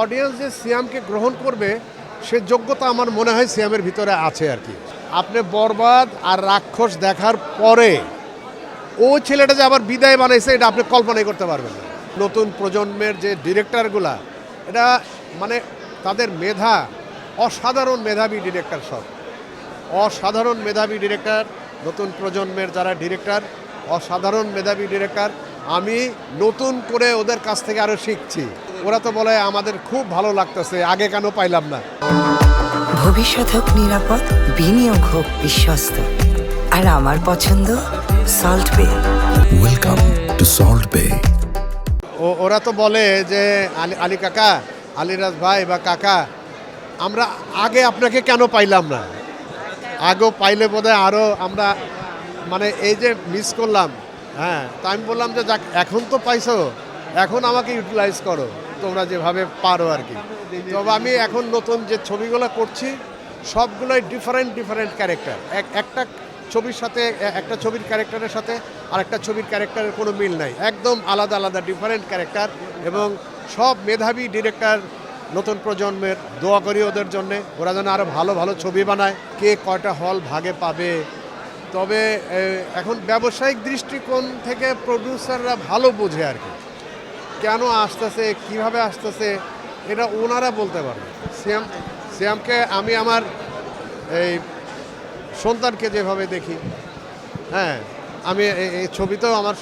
Audience যে সিয়ামকে গ্রহণ করবে সে যোগ্যতা আমার মনে হয় সিয়ামের ভিতরে আছে আর কি। আপনি বরবাদ আর রাক্ষস দেখার পরে ওই ছেলেটা যে আবার বিদায় বানাইছে এটা আপনি কল্পনাই করতে পারবেন না। নতুন প্রজন্মের যে ডিরেক্টরগুলা এটা মানে তাদের মেধা, অসাধারণ মেধাবী ডিরেক্টর, সব অসাধারণ মেধাবী ডিরেক্টর। নতুন প্রজন্মের যারা ডিরেক্টর অসাধারণ মেধাবী ডিরেক্টর। আমি নতুন করে ওদের কাছ থেকে আরও শিখছি। ওরা তো বলে আমাদের খুব ভালো লাগতেছে, আগে কেন পাইলাম না। ভবিষ্যৎ হোক নিরাপদ, বিনিয়োগ হোক বিশ্বস্ত, আর আমার পছন্দ সল্ট বে। ওয়েলকাম টু সল্ট বে। ওরা তো বলে যে আলী কাকা, আলীরাজ ভাই বা কাকা, আমরা আগে আপনাকে কেন পাইলাম না, আগেও পাইলে বোধহয় আরও আমরা মানে এই যে মিস করলাম। হ্যাঁ, তা আমি বললাম যে যাক, এখন তো পাইছো, এখন আমাকে ইউটিলাইজ করো তোমরা যেভাবে পারো আর কি। তবে আমি এখন নতুন যে ছবিগুলো করছি সবগুলোই ডিফারেন্ট ক্যারেক্টার। একটা ছবির সাথে, একটা ছবির ক্যারেক্টারের সাথে আর একটা ছবির ক্যারেক্টারের কোনো মিল নাই, একদম আলাদা আলাদা ডিফারেন্ট ক্যারেক্টার। এবং সব মেধাবী ডিরেক্টর নতুন প্রজন্মের, দোয়া করি ওদের জন্যে, ওরা যেন আরও ভালো ভালো ছবি বানায়। কে কয়টা হল ভাগে পাবে, তবে এখন ব্যবসায়িক দৃষ্টিকোণ থেকে প্রডিউসাররা ভালো বোঝে আর কি, কেন আসতেছে, কিভাবে আসতেছে, এটা ওনারা বলতে পারবে। সিয়ামকে আমি আমার এই সন্তানকে যেভাবে দেখি, হ্যাঁ, আমি এই ছবিতেও আমার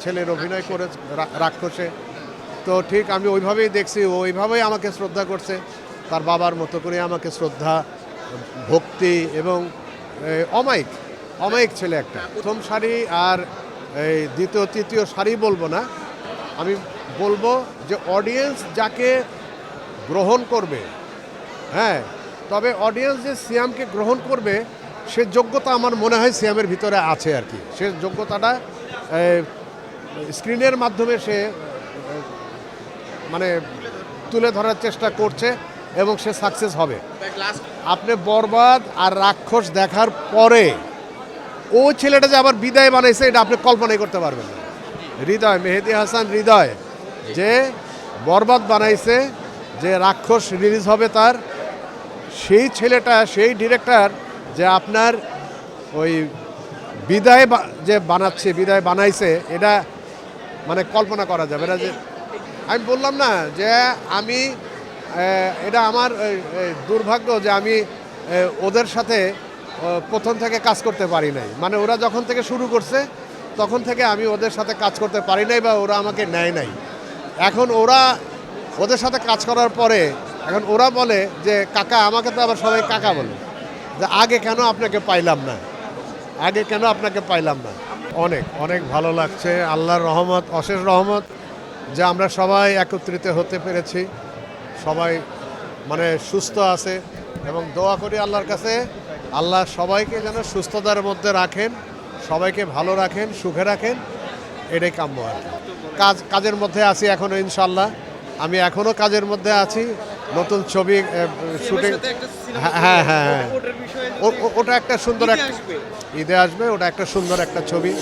ছেলের অভিনয় করে রাক্ষসে, তো ঠিক আমি ওইভাবেই দেখছি, ওইভাবেই আমাকে শ্রদ্ধা করছে, তার বাবার মতো করে আমাকে শ্রদ্ধা, ভক্তি এবং অমায়িক ছেলে একটা। প্রথম সারি আর এই দ্বিতীয় তৃতীয় সারি বলবো না, আমি বলবো যে অডিয়েন্স যাকে গ্রহণ করবে, হ্যাঁ, তবে অডিয়েন্স যে সিয়ামকে গ্রহণ করবে সে যোগ্যতা আমার মনে হয় সিয়ামের ভিতরে আছে আর কি। সে যোগ্যতাটা স্ক্রিনের মাধ্যমে সে মানে তুলে ধরার চেষ্টা করছে এবং সে সাকসেস হবে। আপনি বরবাদ আর রাক্ষস দেখার পরে ওই ছেলেটা যে আবার বিদায় বানাইছে এটা আপনি কল্পনাই করতে পারবেন না। হৃদয়, মেহেদী হাসান হৃদয় যে বরবাদ বানাইছে, যে রাক্ষস রিলিজ হবে তার, সেই ছেলেটা, সেই ডিরেক্টর যে আপনার ওই বিদায় যে বিদায় বানাইছে, এটা মানে কল্পনা করা যাবে না। যে আমি বললাম না যে আমি এটা আমার দুর্ভাগ্য যে আমি ওদের সাথে প্রথম থেকে কাজ করতে পারি নাই। মানে ওরা যখন থেকে শুরু করছে তখন থেকে আমি ওদের সাথে কাজ করতে পারি নাই বা ওরা আমাকে নেয় নাই। এখন ওদের সাথে কাজ করার পরে এখন ওরা বলে যে কাকা, আমাকে তো আবার সবাই কাকা বলে, যে আগে কেন আপনাকে পাইলাম না, আগে কেন আপনাকে পাইলাম না। অনেক ভালো লাগছে, আল্লাহর রহমত, অশেষ রহমত যে আমরা সবাই একত্রিত হতে পেরেছি, সবাই মানে সুস্থ আছে এবং দোয়া করি আল্লাহর কাছে, আল্লাহ সবাইকে যেন সুস্থতার মধ্যে রাখেন, সবাইকে ভালো রাখেন, সুখে রাখেন, এটাই কাম্য আর কি। কাজের মধ্যে আছি এখনও, ইনশাল্লাহ আমি এখনও কাজের মধ্যে আছি। নতুন ছবি শুটিং, হ্যাঁ, ওটা একটা সুন্দর, ঈদে আসবে, ওটা একটা সুন্দর একটা ছবি।